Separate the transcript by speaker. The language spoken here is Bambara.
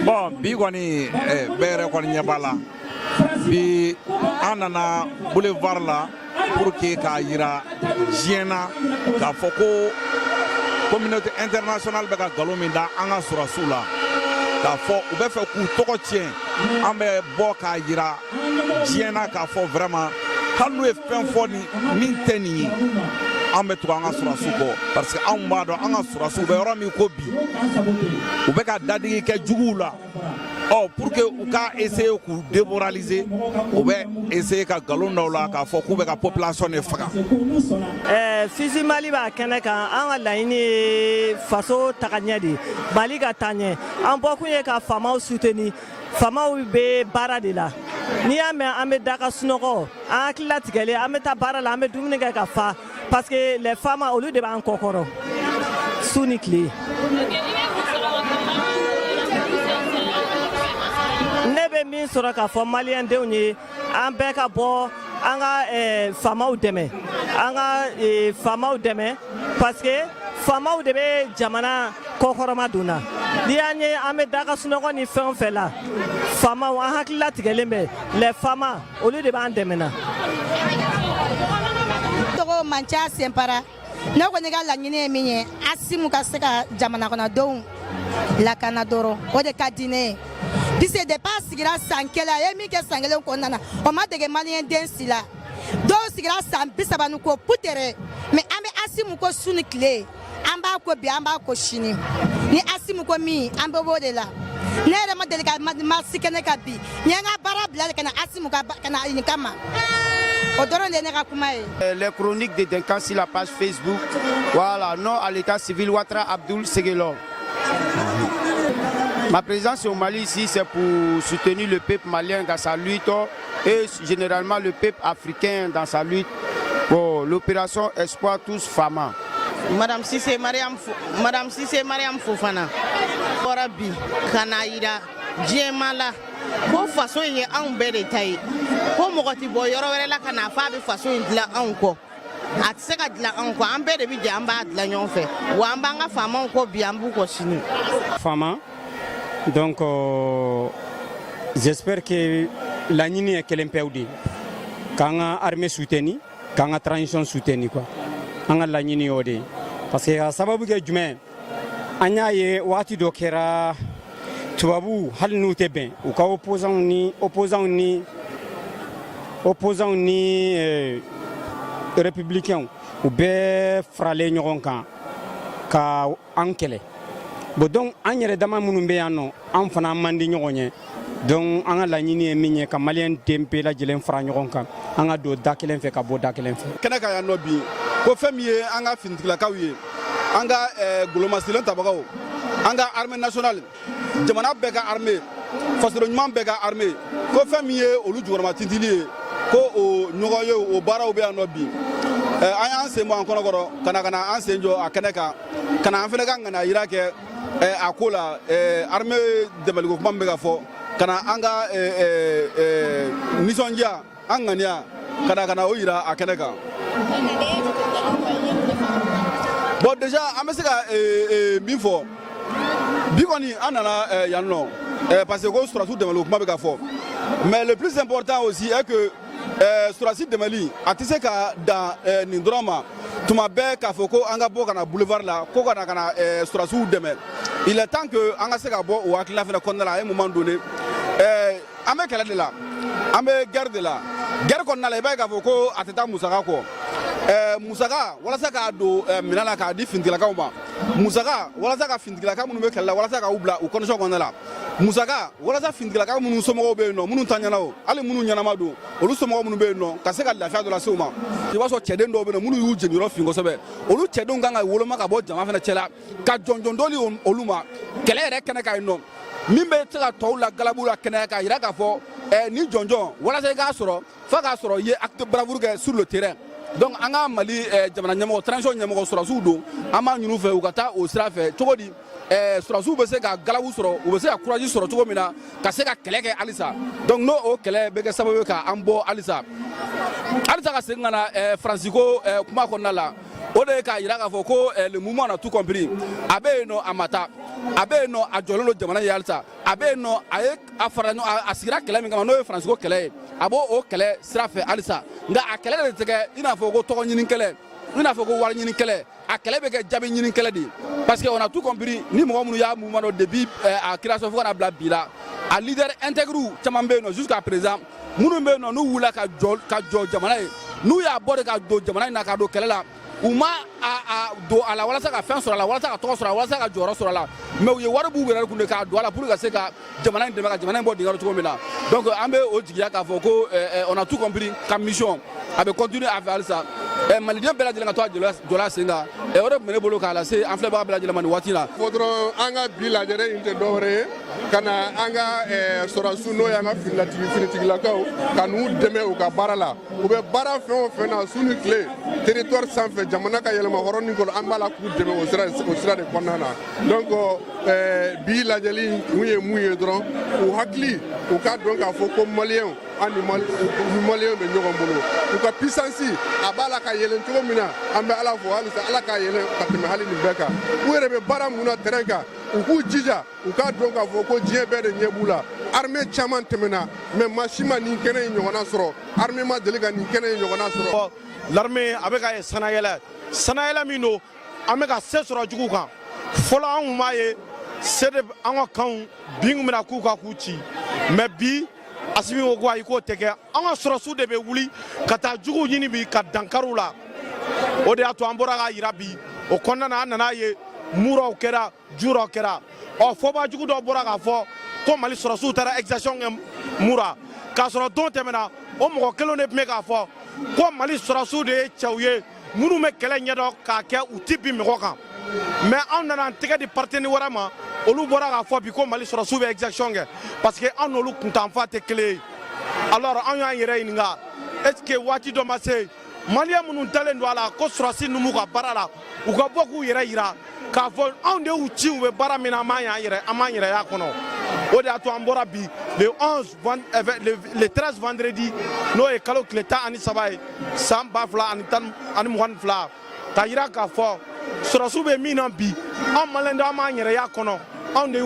Speaker 1: Bon, bi kɔni bɛɛ yɛrɛ kɔni ɲɛ b'a la bi an nana boulevard la pour que k'a yira diɲɛ na k'a fɔ ko communauté internationale bɛ ka nkalon min da an ka sɔrɔsiw la k'a fɔ u bɛ fɛ k'u tɔgɔ tiɲɛ an bɛ bɔ k'a yira diɲɛ na k'a fɔ vraiment hali n'u ye fɛn fɔ min tɛ nin ye an bɛ tugu an ka sɔrɔsiw kɔ parce que anw b'a dɔn an ka sɔrɔsiw bɛ yɔrɔ min ko bi u bɛ ka dadigi kɛ juguw la pour que u ka essayer k'u démoraliser u bɛ essayer ka nkalon da u la k'a fɔ k'u bɛ ka population de faga.
Speaker 2: Fisi Mali b'a kɛnɛ kan an ka laɲini ye faso tagaɲɛ de Mali ka taa ɲɛ an bɔkun ye ka faamaw soutenir faamaw bɛ baara de la n'i y'a mɛn an bɛ daga sunɔgɔ an hakili latigɛlen an bɛ taa baara la an bɛ dumuni kɛ ka fa parce que les femmes olu de b'an kɔkɔrɔ su ni tile. Ne bɛ min sɔrɔ k'a fɔ maliyɛn denw ye an bɛɛ ka bɔ an ka faamaw dɛmɛ an ka faamaw dɛmɛ parce que faamaw de bɛ jamana kɔkɔrɔma donna n'i y'an ye an bɛ daga sunɔgɔ ni fɛn o fɛn la faamaw an hakili latigɛlen bɛ les femmes olu de b'an dɛmɛ na.
Speaker 3: Tɔgɔ Manca Senpara ne kɔni ka laɲini ye min ye Asimu ka se ka jamana kɔnɔdenw lakana dɔrɔn o de ka di ne ye. Puisque depuis sigira san kelen a ye min kɛ san kelen kɔnɔna na o ma dege maliyɛn den si la dɔw sigira san 30 ko putere mais an bɛ Asimu ko su ni tile an b'a ko bi an b'a ko sini ni Asimu ko min an bɛ b'o de la ne yɛrɛ ma deli ka marche kɛnɛ kan bi n ye n ka baara bila de ka na Asimu ka na nin kama o dɔrɔn de ne ka kuma ye.
Speaker 4: Les chroniques de Denkan sur la page Facebook, voilà, non à l'état civil Ouattara Abdoul Seguelo. Ma présence au Mali ici, c'est pour soutenir le peuple malien dans sa lutte et généralement le peuple africain dans sa lutte pour l'opération Espoir tous Fama.
Speaker 5: Madame Sissé Mariam Fofana, Korabi, Kanaïda, Djemala, ko façon ye anw bɛɛ de ta ye ko mɔgɔ tɛ bɔ yɔrɔ wɛrɛ la ka na f'a bɛ façon in dilan anw kɔ a tɛ se ka dilan anw kɔ an bɛɛ de bɛ jɛ an b'a dilan ɲɔgɔn fɛ wa an b'an ka faamaw kɔ bi an b'u kɔ sini.
Speaker 6: Fama donc j'espère que laɲini ye kelen pewu de k'an ka armée soutenir k'an ka transition soutenir quoi an ka laɲini y'o de parce que a sababu kɛ jumɛn an y'a ye waati dɔ kɛra tubabu hali n'u tɛ bɛn u ka opposants ni républicains u bɛɛ faralen ɲɔgɔn kan ka an kɛlɛ bon donc an yɛrɛ dama minnu bɛ yan nɔ an fana man di ɲɔgɔn ye donc an ka laɲini ye min ye ka maliyɛn den bɛɛ lajɛlen fara ɲɔgɔn kan an ka don da kelen fɛ ka bɔ da kelen fɛ.
Speaker 7: Kɛnɛ ka yan nɔ bi ko fɛn min ye an ka finitigilakaw ye an ka golomasilen tabagaw an ka armée nationale jamana bɛɛ ka armée fasoden ɲuman bɛɛ ka armée ko fɛn min ye olu jukɔrɔma tintili ye ko o ɲɔgɔn ye o baaraw bɛ yan nɔ bi an y'an sen bɔ an kɔnɔkɔrɔ ka na an sen jɔ a kɛnɛ kan ka na an fana ka ŋana yira kɛ a ko la armée dɛmɛliko kuma min bɛ ka fɔ ka na an ka nisɔndiya an ŋaniya ka na o yira a kɛnɛ kan. Bon déjà an bɛ se ka min fɔ bi kɔni an nana yan nɔ parce que ko sɔrɔsiw dɛmɛliko kuma bɛ ka fɔ mais le plus important aussi est que sɔrɔsi dɛmɛli a tɛ se ka dan nin dɔrɔn ma tuma bɛɛ k'a fɔ ko an ka bɔ ka na boulevard la ko ka na sɔrɔsiw dɛmɛ il est temps que an ka se ka bɔ o hakilina fana kɔnɔna la a ye moment donné an bɛ kɛlɛ de la an bɛ guerre de la guerre kɔnɔna la i b'a ye k'a fɔ ko a tɛ taa musaka kɔ musaka walasa k'a don minɛn la k'a di finitigilakaw ma musaka walasa ka finitigilaka minnu bɛ kɛlɛ la walasa k'u bila u condition kɔnɔna la musaka walasa finitigilaka minnu somɔgɔw bɛ yen nɔ minnu ta ɲɛna o hali minnu ɲɛnama don olu somɔgɔw minnu bɛ yen nɔ ka se ka lafiya dɔ lase u ma i b'a sɔrɔ cɛden dɔw bɛ yen nɔ minnu y'u jeniyɔrɔ fin kosɛbɛ olu cɛdenw kan ka woloma ka bɔ jama fana cɛla ka jɔnjɔn dɔli olu ma kɛlɛ yɛrɛ kɛnɛ kan yen nɔ min bɛ se ka tɔw la galabu la kɛnɛya k'a jira k'a fɔ ni jɔnjɔn walasa i k'a sɔrɔ f'a k'a sɔrɔ i ye acte bravoure kɛ sur le terrain. Donc an ka Mali jamana ɲɛmɔgɔ transition ɲɛmɔgɔ sɔrɔsiw don an b'a ɲini u fɛ u ka taa o sira fɛ cogo di sɔrɔsiw bɛ se ka galabu sɔrɔ u bɛ se ka courage sɔrɔ cogo min na ka se ka kɛlɛ kɛ halisa donc n'o o kɛlɛ bɛ kɛ sababu ye k'an bɔ halisa ka segin ka na Faransi ko kuma kɔnɔna la o de k'a yira k'a fɔ ko le mouvement a tout compris a bɛ yen nɔ a ma taa a bɛ yen nɔ a jɔlen don jamana ye halisa a bɛ yen nɔ a ye a fara ɲɔgɔn a sigira kɛlɛ min kama n'o ye faransi ko kɛlɛ ye a b'o o kɛlɛ sira fɛ halisa nka a kɛlɛ de tɛ kɛ i n'a fɔ ko tɔgɔ ɲini kɛlɛ i n'a fɔ ko wari ɲini kɛlɛ a kɛlɛ bɛ kɛ jaabi ɲini kɛlɛ de ye parce que on a tout compris ni mɔgɔ minnu y'a mouvement dɔ depuis a création fo ka na bila bi la a leader intègre caman bɛ yen nɔ jusqu'à présent minnu bɛ yen nɔ n'u wulila ka jɔ jamana ye n'u y'a bɔ de ka don jamana in na ka don kɛlɛ la u ma don a la walasa ka fɛn sɔrɔ a la walasa ka tɔgɔ sɔrɔ a la walasa ka jɔyɔrɔ sɔrɔ a la mais u ye wari b'u yɛrɛ kun de k'a don a la pour que ka se ka jamana in dɛmɛ ka jamana in bɔ dingɛ la cogo min na donc an bɛ o jigiya k'a fɔ ko on a tout compris ka mission a bɛ continuer a fɛ halisa maliden bɛɛ lajɛlen ka to a jɔla sen kan o de tun bɛ ne bolo k'a lase an filɛbaga bɛɛ lajɛlen ma nin waati la.
Speaker 8: fo dɔrɔn an ka bi lajɛrɛ in tɛ dɔwɛrɛ ye ka na an ka sɔrɔdasiw n'o y'an ka finitigilakaw ka n'u dɛmɛ u ka baara la u bɛ baara fɛn o fɛn na su ni tile territoire sanfɛ jamana ka yɛlɛma hɔrɔn ni kɔnɔ an b'a la k'u dɛmɛ o sira de kɔnɔna na donc bi lajɛli kun ye mun ye dɔrɔn u hakili u k'a dɔn k'a fɔ ko maliyɛnw an ni maliyɛnw bɛ ɲɔgɔn bolo u ka puissance a b'a la ka yɛlɛn cogo min na an bɛ ala fɔ halisa ala k'a yɛlɛn ka tɛmɛ hali nin bɛɛ kan u yɛrɛ bɛ baara mun na terrain kan u k'u jija u k'a dɔn k'a fɔ ko diɲɛ bɛɛ de ɲɛ b'u la armée caman tɛmɛna mais maa si ma nin kɛnɛ in ɲɔgɔnna sɔrɔ armée ma deli ka nin kɛnɛ in ɲɔgɔnna sɔrɔ.
Speaker 9: l'armée a bɛ ka sanayɛlɛ min don an bɛ ka se sɔrɔ jugu kan fɔlɔ an kun b'a ye se de an ka kanw bin kun bɛna k'u kan k'u ci mais bi Asimi ko ayi k'o tɛ kɛ an ka sɔrɔsiw de bɛ wuli ka taa juguw ɲini bi ka dankariw la o de y'a to an bɔra k'a yira bi o kɔnɔna na an nan'a ye muraw kɛra juraw kɛra fɔba jugu dɔ bɔra k'a fɔ ko Mali sɔrɔsiw taara exaction kɛ mura k'a sɔrɔ don tɛmɛna o mɔgɔ kelen de tun bɛ k'a fɔ ko Mali sɔrɔsiw de ye cɛw ye minnu bɛ kɛlɛ ɲɛdɔn k'a kɛ u tɛ bin mɔgɔ kan mais an nana an tɛgɛ di partenaire wɛrɛ ma olu bɔra k'a fɔ bi ko Mali sɔrɔsiw bɛ exaction kɛ parce que an n'olu kuntanfa tɛ kelen ye alors an y'an yɛrɛ ɲininka est ce que waati dɔ ma se maliyɛn minnu dalen don a la ko sɔrɔsi ninnu ka baara la u ka bɔ k'u yɛrɛ yira k'a fɔ anw de y'u ci u bɛ baara min na an m'an yɛrɛ y'a kɔnɔ o de y'a to an bɔra bi le 13 vendredi n'o ye kalo tile 13 ye san 2022 ka yira k'a fɔ sɔrɔsiw bɛ min na bi an maliyɛn de an m'an yɛrɛ y'a kɔnɔ anw de